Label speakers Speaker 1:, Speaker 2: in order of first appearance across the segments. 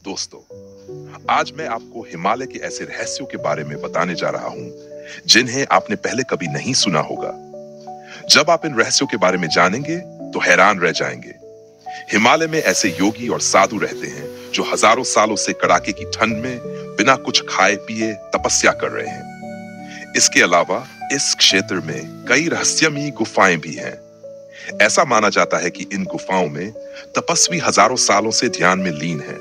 Speaker 1: दोस्तों, आज मैं आपको हिमालय के ऐसे रहस्यों के बारे में बताने जा रहा हूं जिन्हें आपने पहले कभी नहीं सुना होगा। जब आप इन रहस्यों के बारे में जानेंगे तो हैरान रह जाएंगे। हिमालय में ऐसे योगी और साधु रहते हैं जो हजारों सालों से कड़ाके की ठंड में बिना कुछ खाए पिए तपस्या कर रहे हैं। इसके अलावा इस क्षेत्र में कई रहस्यमयी गुफाएं भी हैं। ऐसा माना जाता है कि इन गुफाओं में तपस्वी हजारों सालों से ध्यान में लीन हैं।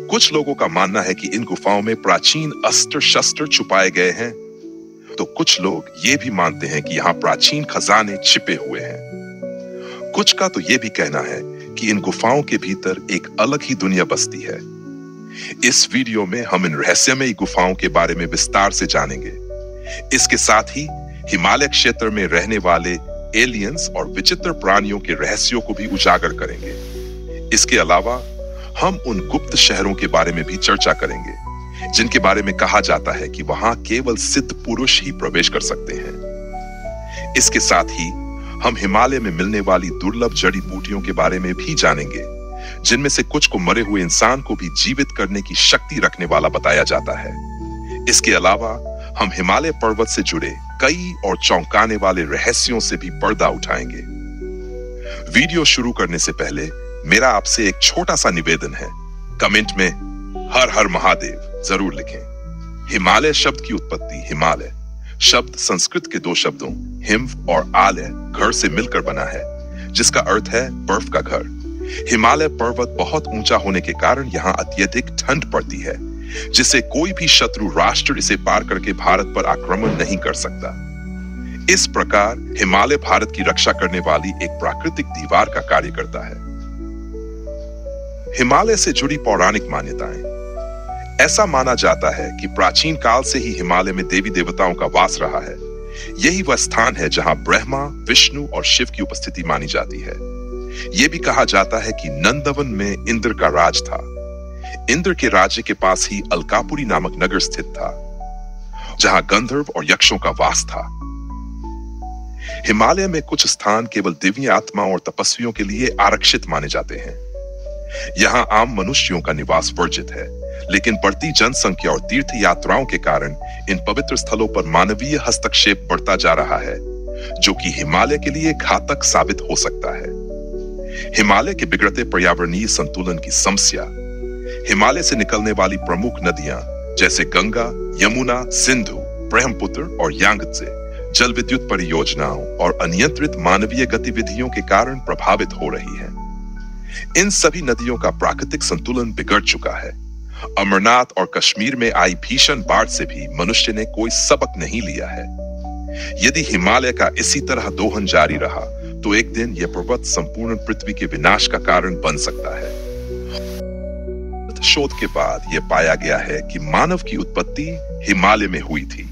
Speaker 1: कुछ लोगों का मानना है कि इन गुफाओं में प्राचीन अस्त्र शस्त्र छुपाए गए हैं, तो कुछ लोग ये भी मानते हैं कि यहाँ प्राचीन खजाने छिपे हुए हैं। कुछ का तो ये भी कहना है कि इन गुफाओं के भीतर एक अलग ही दुनिया बसती है। इस वीडियो में हम इन रहस्यमयी गुफाओं के बारे में विस्तार से जानेंगे। इसके साथ ही हिमालय क्षेत्र में रहने वाले एलियंस और विचित्र प्राणियों के रहस्यों को भी उजागर करेंगे। इसके अलावा हम उन गुप्त शहरों के बारे में भी चर्चा करेंगे जिनके बारे में कहा जाता है कि वहां केवल सिद्ध पुरुष ही प्रवेश कर सकते हैं। इसके साथ ही हम हिमालय में मिलने वाली दुर्लभ जड़ी बूटियों के बारे में भी जानेंगे, जिनमें से कुछ को मरे हुए इंसान को भी जीवित करने की शक्ति रखने वाला बताया जाता है। इसके अलावा हम हिमालय पर्वत से जुड़े कई और चौंकाने वाले रहस्यों से भी पर्दा उठाएंगे। वीडियो शुरू करने से पहले मेरा आपसे एक छोटा सा निवेदन है। कमेंट में हर हर महादेव जरूर लिखें। हिमालय शब्द की उत्पत्ति हिमालय शब्द संस्कृत के दो शब्दों हिम और आलय घर से मिलकर बना है, जिसका अर्थ है बर्फ का घर। हिमालय पर्वत बहुत ऊंचा होने के कारण यहाँ अत्यधिक ठंड पड़ती है, जिससे कोई भी शत्रु राष्ट्र इसे पार करके भारत पर आक्रमण नहीं कर सकता। इस प्रकार हिमालय भारत की रक्षा करने वाली एक प्राकृतिक दीवार का कार्य करता है। हिमालय से जुड़ी पौराणिक मान्यताएं। ऐसा माना जाता है कि प्राचीन काल से ही हिमालय में देवी देवताओं का वास रहा है। यही वह स्थान है जहां ब्रह्मा, विष्णु और शिव की उपस्थिति मानी जाती है। यह भी कहा जाता है कि नंदवन में इंद्र का राज था। इंद्र के राज्य के पास ही अलकापुरी नामक नगर स्थित था, जहां गंधर्व और यक्षों का वास था। हिमालय में कुछ स्थान केवल दिव्य आत्माओं और तपस्वियों के लिए आरक्षित माने जाते हैं। यहाँ आम मनुष्यों का निवास वर्जित है, लेकिन बढ़ती जनसंख्या और तीर्थ यात्राओं के कारण इन पवित्र स्थलों पर मानवीय हस्तक्षेप बढ़ता जा रहा है, जो कि हिमालय के लिए घातक साबित हो सकता है। हिमालय के बिगड़ते पर्यावरणीय संतुलन की समस्या। हिमालय से निकलने वाली प्रमुख नदियां जैसे गंगा, यमुना, सिंधु, ब्रह्मपुत्र और यांगत्से जल विद्युत परियोजनाओं और अनियंत्रित मानवीय गतिविधियों के कारण प्रभावित हो रही हैं। इन सभी नदियों का प्राकृतिक संतुलन बिगड़ चुका है। अमरनाथ और कश्मीर में आई भीषण बाढ़ से भी मनुष्य ने कोई सबक नहीं लिया है। यदि हिमालय का इसी तरह दोहन जारी रहा तो एक दिन यह पर्वत संपूर्ण पृथ्वी के विनाश का कारण बन सकता है। शोध के बाद यह पाया गया है कि मानव की उत्पत्ति हिमालय में हुई थी।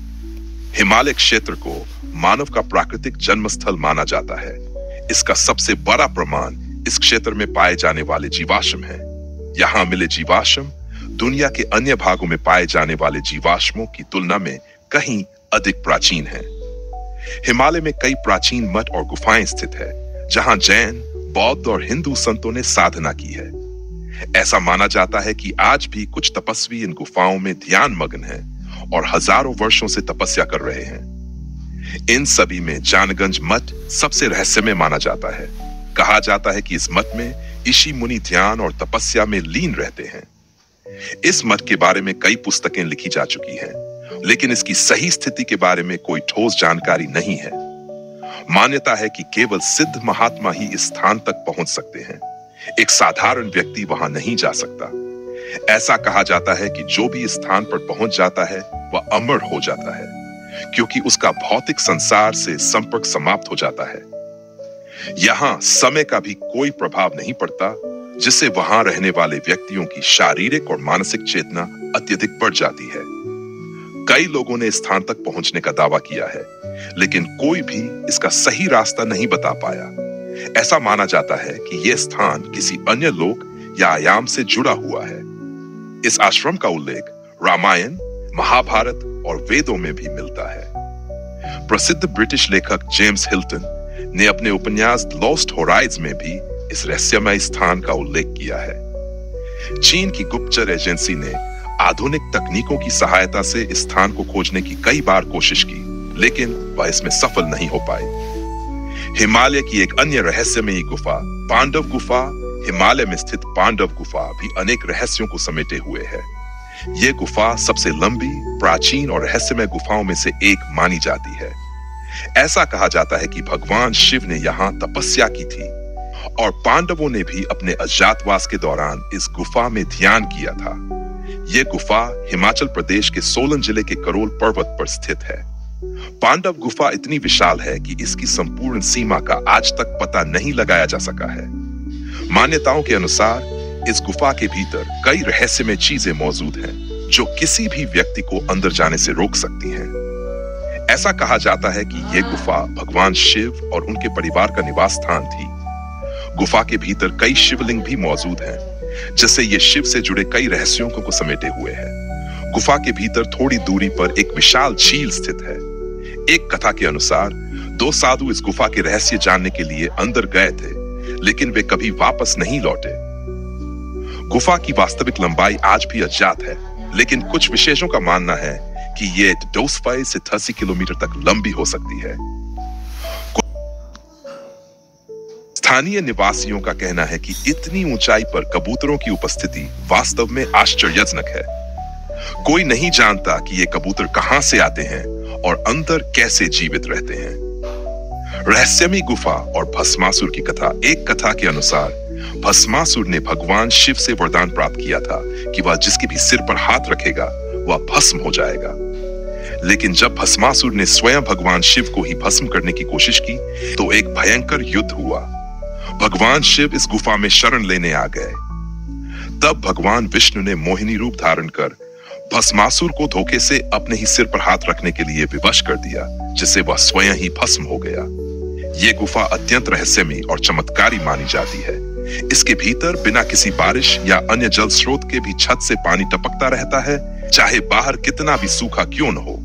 Speaker 1: हिमालय क्षेत्र को मानव का प्राकृतिक जन्मस्थल माना जाता है। इसका सबसे बड़ा प्रमाण इस क्षेत्र में पाए जाने वाले जीवाश्म हैं। यहाँ मिले जीवाश्म दुनिया के अन्य भागों में पाए जाने वाले जीवाश्मों की तुलना में कहीं अधिक प्राचीन हैं। हिमालय में कई प्राचीन मठ और गुफाएं स्थित है, जहां जैन, बौद्ध और हिंदू संतों ने साधना की है। ऐसा माना जाता है कि आज भी कुछ तपस्वी इन गुफाओं में ध्यान मग्न हैं और हजारों वर्षों से तपस्या कर रहे हैं। इन सभी में जानगंज मठ सबसे रहस्यमय माना जाता है। कहा जाता है कि इस मठ में ऋषि मुनि ध्यान और तपस्या में लीन रहते हैं। इस मठ के बारे में कई पुस्तकें लिखी जा चुकी हैं, लेकिन इसकी सही स्थिति के बारे में कोई ठोस जानकारी नहीं है। मान्यता है कि केवल सिद्ध महात्मा ही इस स्थान तक पहुंच सकते हैं। एक साधारण व्यक्ति वहां नहीं जा सकता। ऐसा कहा जाता है कि जो भी इस स्थान पर पहुंच जाता है वह अमर हो जाता है, क्योंकि उसका भौतिक संसार से संपर्क समाप्त हो जाता है। यहाँ समय का भी कोई प्रभाव नहीं पड़ता, जिससे वहां रहने वाले व्यक्तियों की शारीरिक और मानसिक चेतना अत्यधिक बढ़ जाती है। कई लोगों ने इस स्थान तक पहुंचने का दावा किया है, लेकिन कोई भी इसका सही रास्ता नहीं बता पाया। ऐसा माना जाता है कि यह स्थान किसी अन्य लोक या आयाम से जुड़ा हुआ है। इस आश्रम का उल्लेख रामायण, महाभारत और वेदों में भी मिलता है। प्रसिद्ध ब्रिटिश लेखक जेम्स हिल्टन ने अपने उपन्यास लॉस्ट होराइज में भी इस रहस्यमय स्थान का उल्लेख किया है। चीन की गुप्तचर एजेंसी ने आधुनिक तकनीकों की सहायता से इस स्थान को खोजने की कई बार कोशिश की, लेकिन वह इसमें सफल नहीं हो पाई। हिमालय की एक अन्य रहस्यमयी गुफा, पांडव गुफा, हिमालय में स्थित पांडव गुफा भी अनेक रहस्यों को समेटे हुए है। यह गुफा सबसे लंबी, प्राचीन और रहस्यमय गुफाओं में से एक मानी जाती है। ऐसा कहा जाता है कि भगवान शिव ने यहाँ तपस्या की थी और पांडवों ने भी अपने अज्ञातवास के दौरान इस गुफा में ध्यान किया था। यह गुफा हिमाचल प्रदेश के सोलन जिले के करोल पर्वत पर स्थित है। पांडव गुफा इतनी विशाल है कि इसकी संपूर्ण सीमा का आज तक पता नहीं लगाया जा सका है। मान्यताओं के अनुसार इस गुफा के भीतर कई रहस्यमय चीजें मौजूद हैं, जो किसी भी व्यक्ति को अंदर जाने से रोक सकती हैं। ऐसा कहा जाता है कि यह गुफा भगवान शिव और उनके परिवार का निवास स्थान थी। गुफा के भीतर कई शिवलिंग भी मौजूद हैं, जिससे ये शिव से जुड़े कई रहस्यों को समेटे हुए हैं। गुफा के भीतर थोड़ी दूरी पर एक विशाल झील स्थित है। एक कथा के अनुसार 2 साधु इस गुफा के रहस्य जानने के लिए अंदर गए थे, लेकिन वे कभी वापस नहीं लौटे। गुफा की वास्तविक लंबाई आज भी अज्ञात है, लेकिन कुछ विशेषज्ञों का मानना है कि ये 2 से 80 किलोमीटर तक लंबी हो सकती है। स्थानीय निवासियों का कहना है कि इतनी ऊंचाई पर कबूतरों की उपस्थिति वास्तव में आश्चर्यजनक है। कोई नहीं जानता कि ये कबूतर कहां से आते हैं और अंदर कैसे जीवित रहते हैं। रहस्यमयी गुफा और भस्मासुर की कथा। एक कथा के अनुसार भस्मासुर ने भगवान शिव से वरदान प्राप्त किया था कि वह जिसके भी सिर पर हाथ रखेगा वह भस्म हो जाएगा। लेकिन जब भस्मासुर ने स्वयं भगवान शिव को ही भस्म करने की कोशिश की तो एक भयंकर युद्ध हुआ। भगवान शिव इस गुफा में शरण लेने आ गए। तब भगवान विष्णु ने मोहिनी रूप धारण कर भस्मासुर को धोखे से अपने ही सिर पर हाथ रखने के लिए विवश कर दिया, जिससे वह स्वयं ही भस्म हो गया। यह गुफा अत्यंत रहस्यमयी और चमत्कारी मानी जाती है। इसके भीतर बिना किसी बारिश या अन्य जल स्रोत के भी छत से पानी टपकता रहता है, चाहे बाहर कितना भी सूखा क्यों न हो।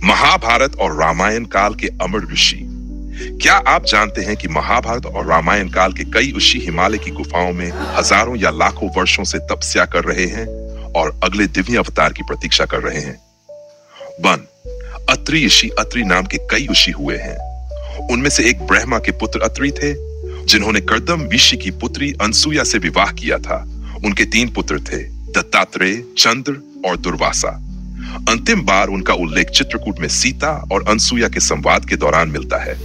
Speaker 1: महाभारत और रामायण काल के अमर ऋषि। क्या आप जानते हैं कि महाभारत और रामायण काल के कई ऋषि हिमालय की गुफाओं में हजारों या लाखों वर्षों से तपस्या कर रहे हैं और अगले दिव्य अवतार की प्रतीक्षा कर रहे हैं। 1. अत्रि ऋषि। अत्रि नाम के कई ऋषि हुए हैं। उनमें से एक ब्रह्मा के पुत्र अत्रि थे, जिन्होंने कर्दम ऋषि की पुत्री अनसुया से विवाह किया था। उनके 3 पुत्र थे, दत्तात्रेय, चंद्र और दुर्वासा। अंतिम बार उनका उल्लेख चित्रकूट में सीता और अनसुया के संवाद के दौरान मिलता है।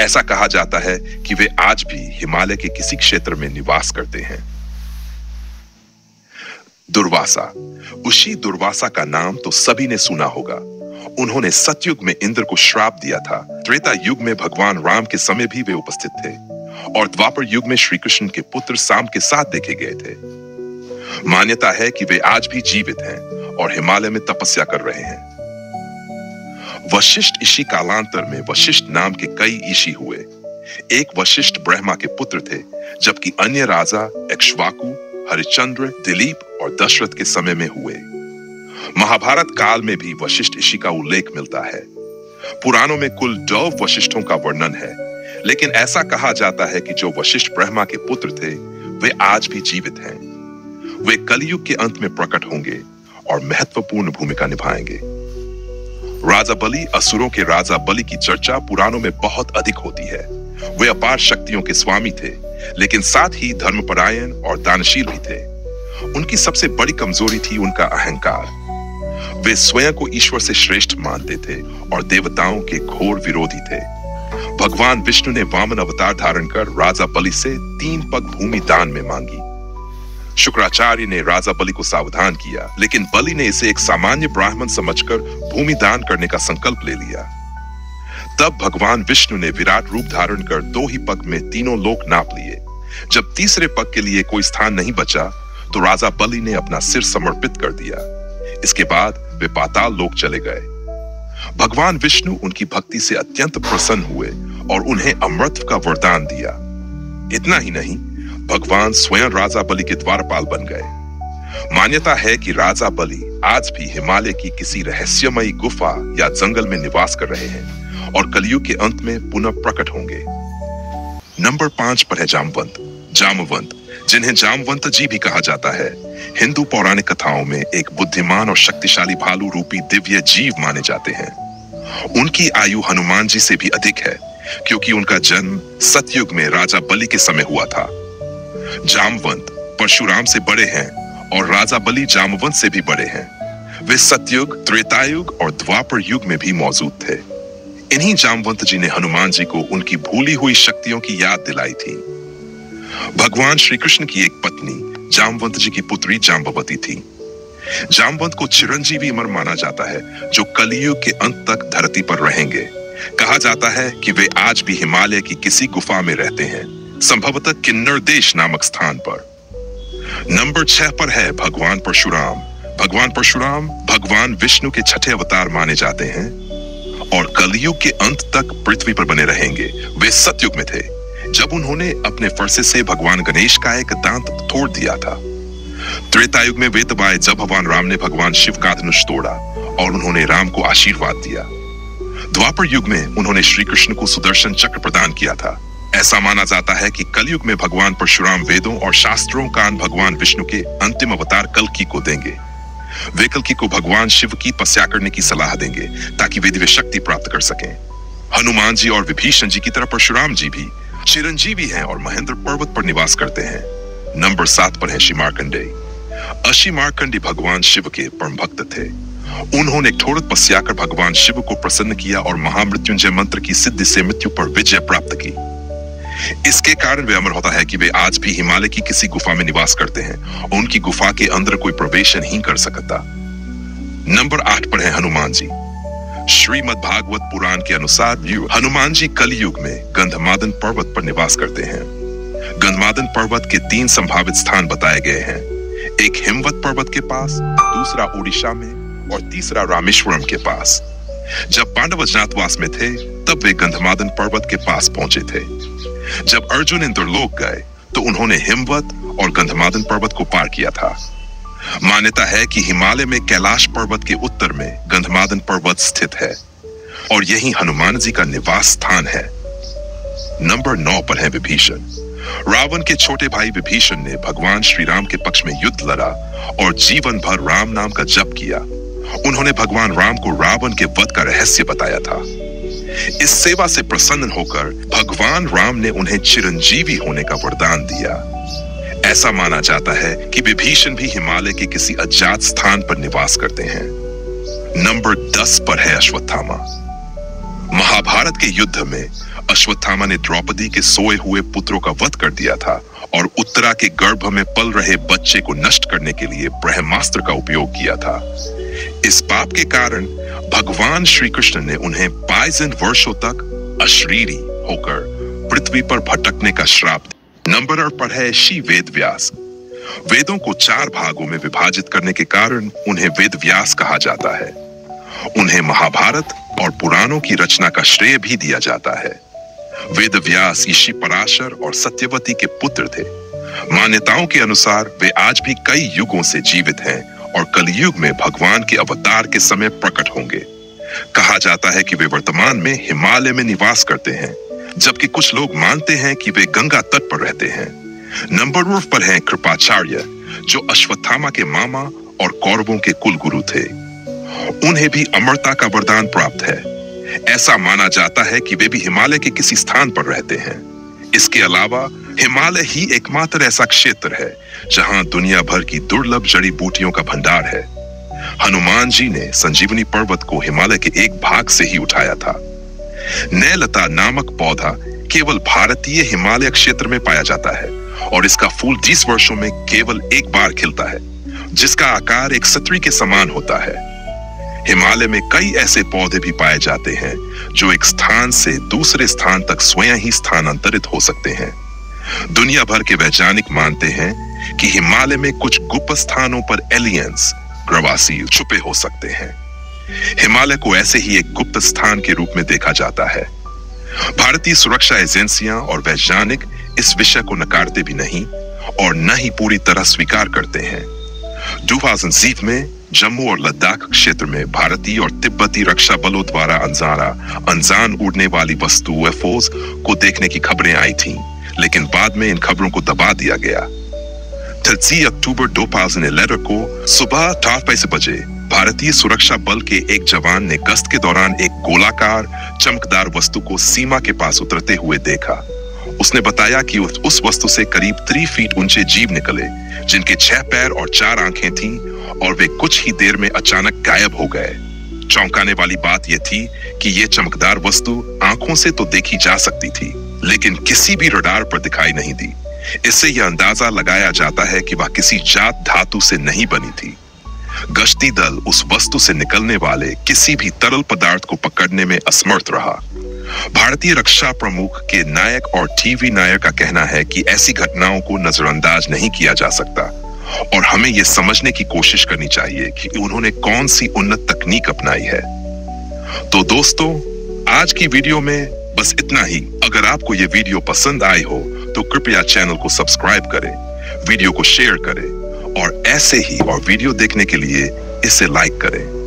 Speaker 1: ऐसा कहा जाता है कि वे आज भी हिमालय के किसी क्षेत्र में निवास करते हैं। दुर्वासा। ऋषि दुर्वासा का नाम तो सभी ने सुना होगा। उन्होंने सतयुग में इंद्र को श्राप दिया था। त्रेता युग में भगवान राम के समय भी वे उपस्थित थे और द्वापर युग में श्री कृष्ण के पुत्र साम के साथ देखे गए थे। मान्यता है कि वे आज भी जीवित हैं और हिमालय में तपस्या कर रहे हैं। वशिष्ठ ऋषि। कालांतर में वशिष्ठ नाम के कई ऋषि हुए। एक वशिष्ठ ब्रह्मा के पुत्र थे, जबकि अन्य राजा इक्ष्वाकु, हरिश्चंद्र, दिलीप और दशरथ के समय में हुए। महाभारत काल में भी वशिष्ठ ऋषि का उल्लेख मिलता है। पुराणों में कुल 2 वशिष्ठों का वर्णन है, लेकिन ऐसा कहा जाता है कि जो वशिष्ठ ब्रह्मा के पुत्र थे वे आज भी जीवित हैं। वे कलयुग के अंत में प्रकट होंगे और महत्वपूर्ण भूमिका निभाएंगे। राजा बलि। असुरों के राजा बलि की चर्चा पुराणों में बहुत अधिक होती है। वे अपार शक्तियों के स्वामी थे, लेकिन साथ ही धर्मपरायण और दानशील भी थे। उनकी सबसे बड़ी कमजोरी थी उनका अहंकार। वे स्वयं को ईश्वर से श्रेष्ठ मानते थे और देवताओं के घोर विरोधी थे। भगवान विष्णु ने वामन अवतार धारण कर राजा बलि से 3 पग भूमि दान में मांगी। शुक्राचार्य ने राजा बलि को सावधान किया, लेकिन बलि ने इसे एक सामान्य ब्राह्मण समझकर भूमि दान करने का संकल्प ले लिया। तब भगवान विष्णु ने विराट रूप धारण कर 2 ही पग में तीनों लोक नाप लिए। जब तीसरे पग के लिए कोई स्थान नहीं बचा तो राजा बलि ने अपना सिर समर्पित कर दिया। इसके बाद वे पाताल लोक चले गए। भगवान विष्णु उनकी भक्ति से अत्यंत प्रसन्न हुए और उन्हें अमृत का वरदान दिया। इतना ही नहीं, भगवान स्वयं राजा बलि के द्वारपाल बन गए। मान्यता है कि राजा बलि आज भी हिमालय की किसी रहस्यमयी गुफा या जंगल में निवास कर रहे हैं और कलयुग के अंत में पुनः प्रकट होंगे। नंबर 5 पर है जामवंत। जामवंत जिन्हें जामवंत जी भी कहा जाता है, हिंदू पौराणिक कथाओं में एक बुद्धिमान और शक्तिशाली भालू रूपी दिव्य जीव माने जाते हैं। उनकी आयु हनुमान जी से भी अधिक है, क्योंकि उनका जन्म सतयुग में राजा बलि के समय हुआ था। जामवंत परशुराम से बड़े हैं और राजा बलि जामवंत से भी बड़े हैं। वे सतयुग, त्रेतायुग और द्वापर युग में भी मौजूद थे। इन्हीं जामवंत जी ने हनुमान जी को उनकी भूली हुई शक्तियों की याद दिलाई थी। भगवान श्री कृष्ण की एक पत्नी जामवंत जी की पुत्री जाम्बवती थी। जामवंत को चिरंजीवी अमर माना जाता है, जो कलियुग के अंत तक धरती पर रहेंगे। कहा जाता है कि वे आज भी हिमालय की किसी गुफा में रहते हैं, संभवतः किन्नर देश नामक स्थान पर। नंबर 6 पर है भगवान परशुराम। भगवान परशुराम भगवान विष्णु के छठे अवतार माने जाते हैं और कलयुग के अंत तक पृथ्वी पर बने रहेंगे। वे सतयुग में थे, जब उन्होंने अपने फरसे से भगवान गणेश का एक दांत तोड़ दिया था। त्रेतायुग में वे तब आए जब भगवान राम ने भगवान शिव का धनुष तोड़ा और उन्होंने राम को आशीर्वाद दिया। द्वापर युग में उन्होंने श्री कृष्ण को सुदर्शन चक्र प्रदान किया था। ऐसा माना जाता है कि कलयुग में भगवान परशुराम वेदों और शास्त्रों का भगवान विष्णु के अंतिम अवतार कल्कि को देंगे। वे कल्कि को भगवान शिव की तपस्या करने की सलाह देंगे ताकि वे दिव्य शक्ति प्राप्त कर सकें। हनुमान जी और विभीषण जी की तरह परशुराम जी भी चिरंजीवी हैं और महेंद्र पर्वत पर निवास करते हैं। नंबर 7 पर है श्री मार्कंडेय। अशी मार्कंडेय भगवान शिव के परम भक्त थे। उन्होंने कठोर तपस्या कर भगवान शिव को प्रसन्न किया और महामृत्युंजय मंत्र की सिद्धि से मृत्यु पर विजय प्राप्त की। इसके कारण वे अमर होता है कि वे आज भी हिमालय की किसी गुफा में निवास करते हैं और उनकी गुफा के अंदर कोई प्रवेश नहीं कर सकता। नंबर 8 पर है हनुमान जी। श्रीमद् भागवत पुराण के अनुसार हनुमान जी कलयुग में गंधमादन पर्वत पर निवास करते हैं। गंधमादन पर्वत के 3 संभावित स्थान बताए गए हैं, एक हिमवत पर्वत के पास, दूसरा उड़ीसा में और तीसरा रामेश्वरम के पास। जब पांडव अज्ञातवास में थे तब वे गंधमादन पर्वत के पास पहुंचे थे। जब अर्जुन इंद्रलोक गए तो उन्होंने हिमवत और गंधमादन पर्वत को पार किया था। मान्यता है कि हिमालय में कैलाश पर्वत के उत्तर में गंधमादन पर्वत स्थित है और यही हनुमान जी का निवास स्थान है। नंबर 9 पर है विभीषण। रावण के छोटे भाई विभीषण ने भगवान श्री राम के पक्ष में युद्ध लड़ा और जीवन भर राम नाम का जप किया। उन्होंने भगवान राम को रावण के वध का रहस्य बताया था। इस सेवा से प्रसन्न होकर भगवान राम ने उन्हें चिरंजीवी होने का वरदान दिया। ऐसा माना जाता है कि विभीषण भी हिमालय के किसी अज्ञात स्थान पर निवास करते हैं। नंबर 10 पर है अश्वत्थामा। महाभारत के युद्ध में अश्वत्थामा ने द्रौपदी के सोए हुए पुत्रों का वध कर दिया था और उत्तरा के गर्भ में पल रहे बच्चे को नष्ट करने के लिए ब्रह्मास्त्र का उपयोग किया था। इस पाप के कारण भगवान श्री कृष्ण ने उन्हें 22 वर्षों तक अशरीरी होकर पृथ्वी पर भटकने का श्राप दिया। नंबर 8 पर है श्री वेद व्यास। वेदों को 4 भागों में विभाजित करने के कारण उन्हें वेद व्यास कहा जाता है। उन्हें महाभारत और पुराणों की रचना का श्रेय भी दिया जाता है। वेद व्यास ऋषि पराशर और सत्यवती के पुत्र थे। मान्यताओं के अनुसार वे आज भी कई युगों से जीवित हैं और कलयुग में भगवान के अवतार के समय प्रकट होंगे। कहा जाता है कि वे वर्तमान में हिमालय में निवास करते हैं, जबकि कुछ लोग मानते हैं कि वे गंगा तट पर रहते हैं। नंबर 9 पर हैं कृपाचार्य, जो अश्वत्थामा के मामा और कौरवों के कुल गुरु थे। उन्हें भी अमरता का वरदान प्राप्त है। ऐसा माना जाता है कि वे भी हिमालय के किसी स्थान पर रहते हैं। इसके अलावा हिमालय ही एकमात्र ऐसा क्षेत्र है जहां दुनिया भर की दुर्लभ जड़ी बूटियों का भंडार है। हनुमान जी ने संजीवनी पर्वत को हिमालय के एक भाग से ही उठाया था। नैलता नामक पौधा केवल भारतीय हिमालय क्षेत्र में पाया जाता है और इसका फूल 20 वर्षों में केवल एक बार खिलता है, जिसका आकार एक छतरी के समान होता है। हिमालय में कई ऐसे पौधे भी पाए जाते हैं जो एक स्थान से दूसरे स्थान तक स्वयं ही स्थानांतरित हो सकते हैं। दुनिया भर के वैज्ञानिक मानते हैं कि हिमालय में कुछ गुप्त स्थानों पर एलियंस, ग्रवासी छुपे हो सकते हैं। हिमालय को ऐसे ही एक गुप्त स्थान के रूप में देखा जाता है। भारतीय सुरक्षा एजेंसियां और वैज्ञानिक इस विषय को नकारते भी नहीं और न ही पूरी तरह स्वीकार करते हैं। 2007 में जम्मू और लद्दाख क्षेत्र में भारतीय और तिब्बती रक्षा बलों द्वारा अनजान उड़ने वाली वस्तु UFOs को देखने की खबरें आई थीं, लेकिन बाद में इन खबरों को दबा दिया गया। 13 अक्टूबर 2011 को सुबह 4 बजे भारतीय सुरक्षा बल के एक जवान ने गश्त के दौरान एक गोलाकार चमकदार वस्तु को सीमा के पास उतरते हुए देखा। उसने बताया कि उस वस्तु से करीब 3 फीट ऊंचे जीव निकले, जिनके 6 पैर और 4 आंखें थीं, और वे कुछ ही देर में अचानक गायब हो गए। चौंकाने वाली बात यह थी कि यह चमकदार वस्तु आंखों से तो देखी जा सकती थी, लेकिन किसी भी रडार पर दिखाई नहीं दी। इससे यह अंदाजा लगाया जाता है कि वह किसी जात धातु से नहीं बनी थी। गश्ती दल उस वस्तु से निकलने वाले किसी भी तरल पदार्थ को पकड़ने में असमर्थ रहा। भारतीय रक्षा प्रमुख के नायक और टीवी नायक का कहना है कि ऐसी घटनाओं को नजरअंदाज नहीं किया जा सकता और हमें यह समझने की कोशिश करनी चाहिए कि उन्होंने कौन सी उन्नत तकनीक अपनाई है। तो दोस्तों, आज की वीडियो में बस इतना ही। अगर आपको यह वीडियो पसंद आई हो तो कृपया चैनल को सब्सक्राइब करें, वीडियो को शेयर करें और ऐसे ही और वीडियो देखने के लिए इसे लाइक करें।